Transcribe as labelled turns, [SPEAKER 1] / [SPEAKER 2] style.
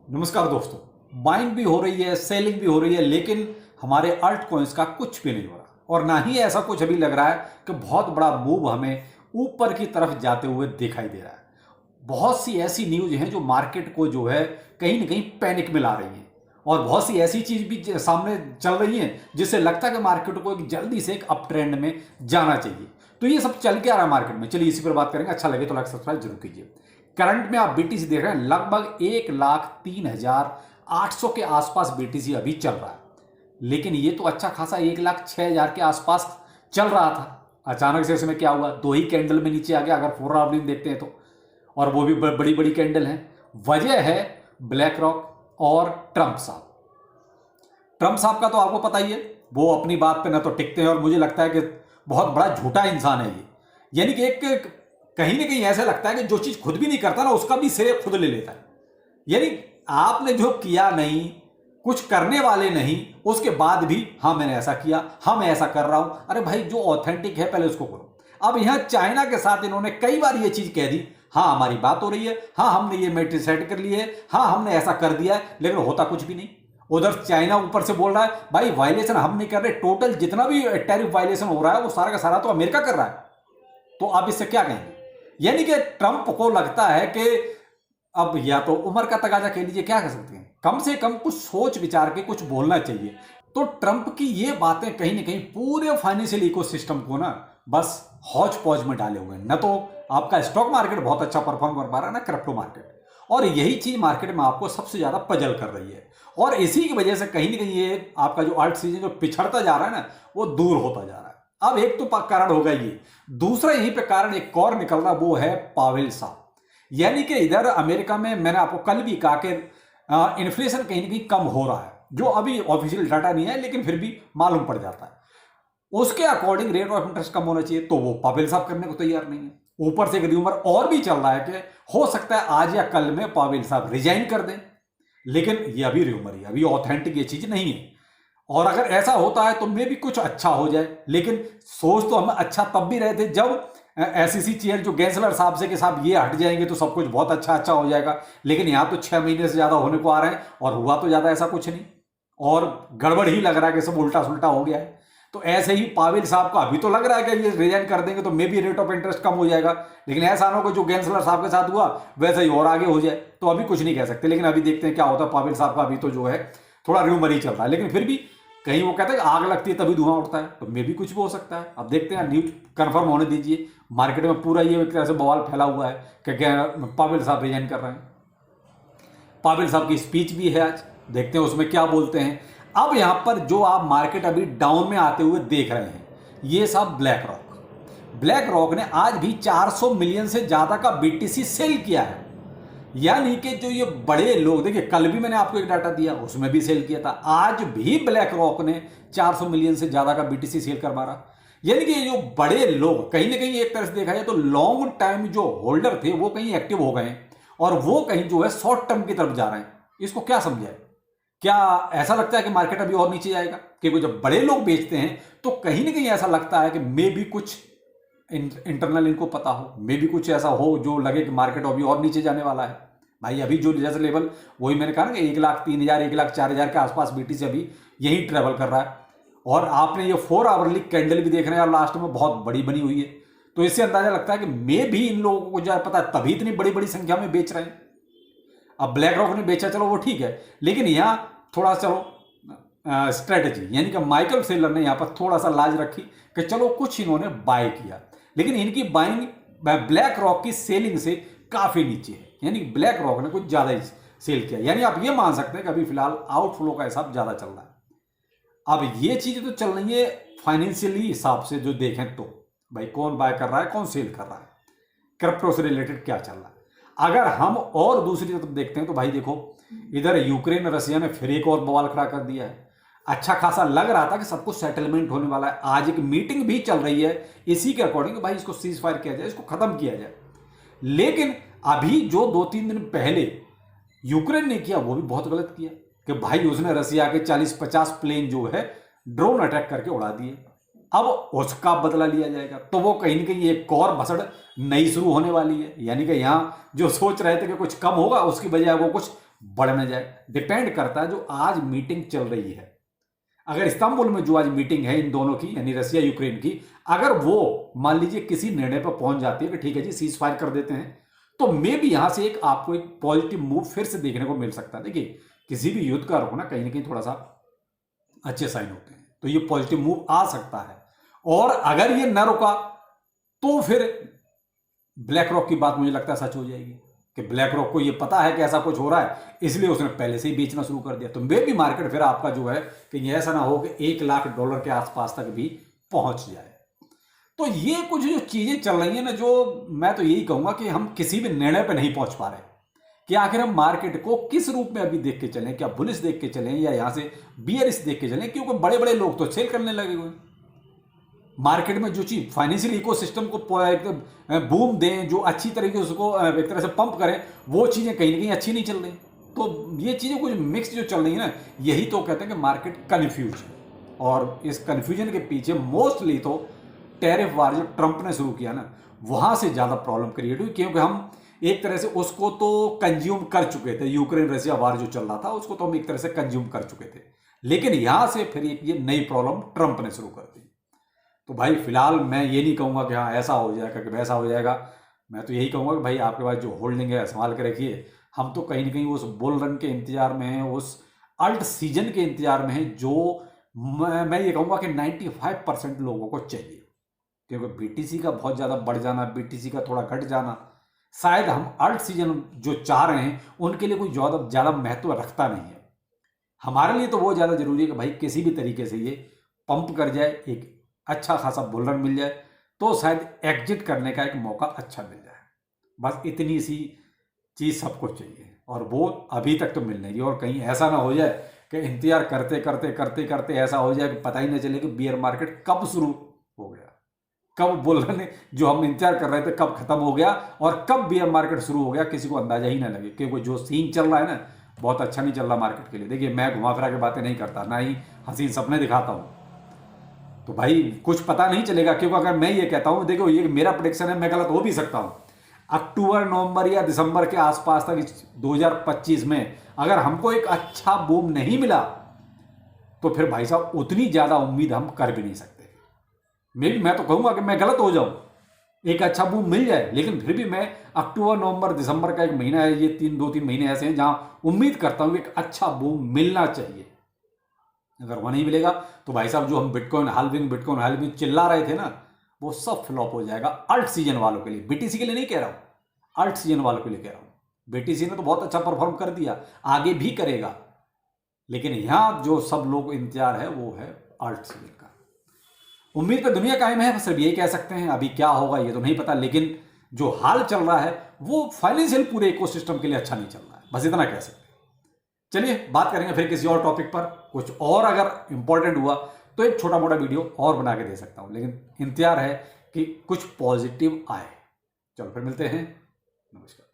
[SPEAKER 1] नमस्कार दोस्तों। बाइंग भी हो रही है, सेलिंग भी हो रही है, लेकिन हमारे अल्ट कॉइन्स का कुछ भी नहीं हो रहा और ना ही ऐसा कुछ अभी लग रहा है कि बहुत बड़ा मूव हमें ऊपर की तरफ जाते हुए दिखाई दे रहा है। बहुत सी ऐसी न्यूज हैं जो मार्केट को जो है कहीं ना कहीं पैनिक में ला रही हैं और बहुत सी ऐसी चीज भी सामने चल रही हैं जिससे लगता है कि मार्केट को एक जल्दी से एक अप ट्रेंड में जाना चाहिए। तो ये सब चल के आ रहा है मार्केट में। चलिए इसी पर बात करेंगे। अच्छा लगे तो लाइक सब्सक्राइब जरूर कीजिए। करंट में आप बीटीसी देख रहे हैं, लगभग 1,03,800 के आसपास बीटीसी अभी चल रहा है। लेकिन ये तो अच्छा खासा 1,06,000 के आसपास चल रहा था। अचानक से इसमें क्या हुआ, दो ही कैंडल में नीचे आ गया अगर 4 आवलिन देखते हैं तो, और वो भी बड़ी बड़ी कैंडल हैं। वजह है ब्लैक रॉक और ट्रंप साहब। ट्रंप साहब का तो आपको पता ही है, वो अपनी बात पे ना तो टिकते हैं और मुझे लगता है कि बहुत बड़ा झूठा इंसान है ये। यानी कि एक कहीं ना कहीं ऐसा लगता है कि जो चीज खुद भी नहीं करता ना उसका भी श्रेय खुद ले लेता है। यानी आपने जो किया नहीं, कुछ करने वाले नहीं, उसके बाद भी हाँ मैंने ऐसा किया, हाँ मैं ऐसा कर रहा हूं। अरे भाई जो ऑथेंटिक है पहले उसको करो। अब यहां चाइना के साथ इन्होंने कई बार ये चीज कह दी, हाँ हमारी बात हो रही है, हाँ हमने ये मैट्रिक सेट कर ली है, हाँ हमने ऐसा कर दिया है, लेकिन होता कुछ भी नहीं। उधर चाइना ऊपर से बोल रहा है भाई वायलेशन हम नहीं कर रहे, टोटल जितना भी टैरिफ वायलेशन हो रहा है वो सारा का सारा तो अमेरिका कर रहा है। तो आप इससे क्या कहेंगे? यानी कि ट्रंप को लगता है कि अब या तो उम्र का तकाजा कह लीजिए, क्या कर सकते हैं, कम से कम कुछ सोच विचार के कुछ बोलना चाहिए। तो ट्रंप की ये बातें कहीं ना कहीं पूरे फाइनेंशियल इकोसिस्टम को ना बस हौच पौच में डाले हुए हैं। न तो आपका स्टॉक मार्केट बहुत अच्छा परफॉर्म कर पा रहा है, ना क्रिप्टो मार्केट। और यही चीज मार्केट में आपको सबसे ज्यादा पजल कर रही है और इसी की वजह से कहीं ना कहीं ये आपका जो अल्ट सीजन जो पिछड़ता जा रहा है ना वो दूर होता जा रहा है। अब एक तो कारण होगा ये, दूसरा यहीं पे कारण एक और निकल रहा, वो है पावेल साहब। यानी कि इधर अमेरिका में मैंने आपको कल भी कहा कि इन्फ्लेशन कहीं ना कहीं कम हो रहा है, जो अभी ऑफिशियल डाटा नहीं है लेकिन फिर भी मालूम पड़ जाता है। उसके अकॉर्डिंग रेट ऑफ इंटरेस्ट कम होना चाहिए, तो वो पावेल साहब करने को तैयार नहीं है। ऊपर से एक र्यूमर और भी चल रहा है कि हो सकता है आज या कल में पावेल साहब रिजाइन कर दें, लेकिन ये अभी र्यूमर ही, अभी ऑथेंटिक ये चीज नहीं है। और अगर ऐसा होता है तो मे भी कुछ अच्छा हो जाए, लेकिन सोच तो हम अच्छा तब भी रहे थे जब एसईसी चेयर जो गैंसलर साहब से कि साहब ये हट जाएंगे तो सब कुछ बहुत अच्छा अच्छा हो जाएगा। लेकिन यहां तो 6 महीने से ज्यादा होने को आ रहे हैं और हुआ तो ज्यादा ऐसा कुछ नहीं, और गड़बड़ ही लग रहा है कि सब उल्टा सुल्टा हो गया है। तो ऐसे ही पावेल साहब का अभी तो लग रहा है कि ये रिजाइन कर देंगे तो maybe rate of interest कम हो जाएगा, लेकिन ऐसा ना हो जो गैंसलर साहब के साथ हुआ वैसे ही और आगे हो जाए। तो अभी कुछ नहीं कह सकते, लेकिन अभी देखते हैं क्या होता है। पावेल साहब का अभी तो जो है थोड़ा र्यूमर ही चल रहा है, लेकिन फिर भी कहीं वो कहते हैं आग लगती है तभी धुआं उठता है, तो मे भी कुछ भी हो सकता है। अब देखते हैं, न्यूज कंफर्म होने दीजिए। मार्केट में पूरा ये एक तरह से बवाल फैला हुआ है कि क्या पावेल साहब रिजाइन कर रहे हैं। पावेल साहब की स्पीच भी है आज, देखते हैं उसमें क्या बोलते हैं। अब यहां पर जो आप मार्केट अभी डाउन में आते हुए देख रहे हैं, ये सब ब्लैक रॉक ने आज भी 400 मिलियन से ज्यादा का बीटीसी सेल किया है। यानी कि जो ये बड़े लोग, देखिए कल भी मैंने आपको एक डाटा दिया उसमें भी सेल किया था, आज भी ब्लैक रॉक ने 400 मिलियन से ज्यादा का बीटीसी सेल कर मारा। यानी कि जो बड़े लोग कहीं ना कहीं एक तरह से देखा जाए तो लॉन्ग टाइम जो होल्डर थे वो कहीं एक्टिव हो गए हैं और वो कहीं जो है शॉर्ट टर्म की तरफ जा रहे हैं। इसको क्या समझाए? क्या ऐसा लगता है कि मार्केट अभी और नीचे जाएगा? क्योंकि जब बड़े लोग बेचते हैं तो कहीं ना कहीं ऐसा लगता है कि मे भी कुछ इंटरनल इनको पता हो, मे भी कुछ ऐसा हो जो लगे कि मार्केट अभी और नीचे जाने वाला है। भाई अभी जो जैसे लेवल, वही मैंने कहा ना कि 1,03,000 1,04,000 के आसपास बीटीसी अभी यही ट्रेवल कर रहा है। और आपने ये 4 आवरली कैंडल भी देख रहे हैं और लास्ट में बहुत बड़ी बनी हुई है, तो इससे अंदाजा लगता है कि मे भी इन लोगों को जो है पता है तभी इतनी बड़ी बड़ी संख्या में बेच रहे हैं। अब ब्लैक रॉक ने बेचा चलो वो ठीक है, लेकिन यहां थोड़ा चलो स्ट्रेटेजी, यानी कि माइकल सेलर ने यहां पर थोड़ा सा लाज रखी कि चलो कुछ इन्होंने बाय किया, लेकिन इनकी बाइंग ब्लैक रॉक की सेलिंग से काफी नीचे है। यानी ब्लैक रॉक ने कुछ ज्यादा ही सेल किया। यानी आप ये मान सकते हैं कि अभी फिलहाल आउटफ्लो का हिसाब ज्यादा चल रहा है। अब ये चीजें तो चल रही है फाइनेंशियली हिसाब से जो देखें तो, भाई कौन बाय कर रहा है कौन सेल कर रहा है, क्रिप्टो से रिलेटेड क्या चल रहा है। अगर हम और दूसरी तरफ देखते हैं तो भाई देखो, इधर यूक्रेन रसिया ने फिर एक और बवाल खड़ा कर दिया है। अच्छा खासा लग रहा था कि सब कुछ सेटलमेंट होने वाला है, आज एक मीटिंग भी चल रही है इसी के अकॉर्डिंग भाई इसको सीज फायर किया जाए, इसको खत्म किया जाए। लेकिन अभी जो 2-3 दिन पहले यूक्रेन ने किया वो भी बहुत गलत किया कि भाई उसने रसिया के 40-50 प्लेन जो है ड्रोन अटैक करके उड़ा दिए। अब उसका बदला लिया जाएगा, तो वो कहीं ना कहीं एक और भसड़ नई शुरू होने वाली है। यानी कि यहां जो सोच रहे थे कि कुछ कम होगा उसकी बजाय वो कुछ बढ़ न जाए। डिपेंड करता है जो आज मीटिंग चल रही है, अगर इस्तांबुल में जो आज मीटिंग है इन दोनों की, यानी रसिया यूक्रेन की, अगर वो मान लीजिए किसी निर्णय पर पहुंच जाती है कि ठीक है जी सीज फायर कर देते हैं, तो मे भी यहां से एक आपको एक पॉजिटिव मूव फिर से देखने को मिल सकता है। देखिए किसी भी युद्ध का रुकना कहीं ना कहीं थोड़ा सा अच्छे साइन होते हैं, तो ये पॉजिटिव मूव आ सकता है। और अगर ये न रुका तो फिर ब्लैक रॉक की बात मुझे लगता है सच हो जाएगी कि ब्लैक रॉक को ये पता है कि ऐसा कुछ हो रहा है, इसलिए उसने पहले से ही बेचना शुरू कर दिया। तो मे भी मार्केट फिर आपका जो है कि ये ऐसा ना हो कि $1 लाख के आसपास तक भी पहुंच जाए। तो ये कुछ जो चीजें चल रही हैं ना, जो मैं तो यही कहूंगा कि हम किसी भी निर्णय पर नहीं पहुंच पा रहे कि आखिर हम मार्केट को किस रूप में अभी देख के चलें, क्या बुलिश देख के चलें या यहां से बियरिश देख के चलें, क्योंकि बड़े बड़े लोग तो सेल करने लगे हुए। मार्केट में जो चीज फाइनेंशियल इकोसिस्टम को बूम दें, जो अच्छी तरीके से उसको एक तरह से पंप करें, वो चीजें कहीं ना कहीं अच्छी नहीं चल रही। तो ये चीजें कुछ मिक्स जो चल रही है ना, यही तो कहते हैं कि मार्केट कन्फ्यूज है। और इस कन्फ्यूजन के पीछे मोस्टली तो टैरिफ वार जो ट्रंप ने शुरू किया ना, वहां से ज्यादा प्रॉब्लम क्रिएट हुई, क्योंकि हम एक तरह से उसको तो कंज्यूम कर चुके थे। यूक्रेन रशिया वार जो चल रहा था उसको तो हम एक तरह से कंज्यूम कर चुके थे, लेकिन यहां से फिर ये नई प्रॉब्लम ट्रंप ने शुरू कर दी। तो भाई फिलहाल मैं ये नहीं कहूंगा कि हाँ ऐसा हो जाएगा कि वैसा हो जाएगा। मैं तो यही कहूंगा कि भाई आपके पास जो होल्डिंग है संभाल के रखिए। हम तो कहीं ना कहीं उस बुल रन के इंतजार में हैं, उस अल्ट सीजन के इंतजार में हैं, जो मैं ये कहूंगा कि 95% लोगों को चाहिए। क्योंकि बीटीसी का बहुत ज़्यादा बढ़ जाना, बीटीसी का थोड़ा घट जाना, शायद हम अल्ट सीजन जो चाह रहे हैं उनके लिए कोई ज़्यादा महत्व रखता नहीं है। हमारे लिए तो वो ज़्यादा जरूरी है कि भाई किसी भी तरीके से ये पंप कर जाए, एक अच्छा खासा बुल रन मिल जाए, तो शायद एग्जिट करने का एक मौका अच्छा मिल जाए। बस इतनी सी चीज़ सबको चाहिए, और वो अभी तक तो मिल नहीं रही। और कहीं ऐसा ना हो जाए कि इंतजार करते करते करते करते ऐसा हो जाए कि पता ही नहीं चले कि बियर मार्केट कब शुरू हो गया, कब बुल रन जो हम इंतजार कर रहे थे कब खत्म हो गया, और कब बियर मार्केट शुरू हो गया किसी को अंदाजा ही ना लगे। क्योंकि जो सीन चल रहा है ना, बहुत अच्छा नहीं चल रहा मार्केट के लिए। देखिए मैं घुमा फिरा के बातें नहीं करता, ना ही हसीन सपने दिखाता हूँ, तो भाई कुछ पता नहीं चलेगा। क्योंकि अगर मैं ये कहता हूं, देखो ये मेरा प्रेडिक्शन है, मैं गलत हो भी सकता हूं, अक्टूबर नवंबर या दिसंबर के आसपास तक 2025 में अगर हमको एक अच्छा बूम नहीं मिला, तो फिर भाई साहब उतनी ज्यादा उम्मीद हम कर भी नहीं सकते। मैं तो कहूंगा कि मैं गलत हो जाऊं, एक अच्छा बूम मिल जाए, लेकिन फिर भी मैं अक्टूबर नवंबर दिसंबर का एक महीना है, ये 2-3 महीने ऐसे हैं जहां उम्मीद करता हूं कि एक अच्छा बूम मिलना चाहिए। अगर वो नहीं मिलेगा तो भाई साहब जो हम बिटकॉइन हाल्विंग चिल्ला रहे थे ना, वो सब फ्लॉप हो जाएगा अल्ट सीजन वालों के लिए। बीटीसी के लिए नहीं कह रहा हूं, अल्ट सीजन वालों के लिए कह रहा हूं। बीटीसी ने तो बहुत अच्छा परफॉर्म कर दिया, आगे भी करेगा, लेकिन यहां जो सब लोग इंतजार है वो है अल्ट सीजन का। उम्मीद पे दुनिया कायम है, सिर्फ यही कह सकते हैं। अभी क्या होगा ये तो नहीं पता, लेकिन जो हाल चल रहा है वो फाइनेंशियल पूरे इकोसिस्टम के लिए अच्छा नहीं चल रहा है, बस इतना कह सकते हैं। चलिए बात करेंगे फिर किसी और टॉपिक पर, कुछ और अगर इंपॉर्टेंट हुआ तो एक छोटा मोटा वीडियो और बना के दे सकता हूं, लेकिन इंतजार है कि कुछ पॉजिटिव आए। चलो फिर मिलते हैं, नमस्कार।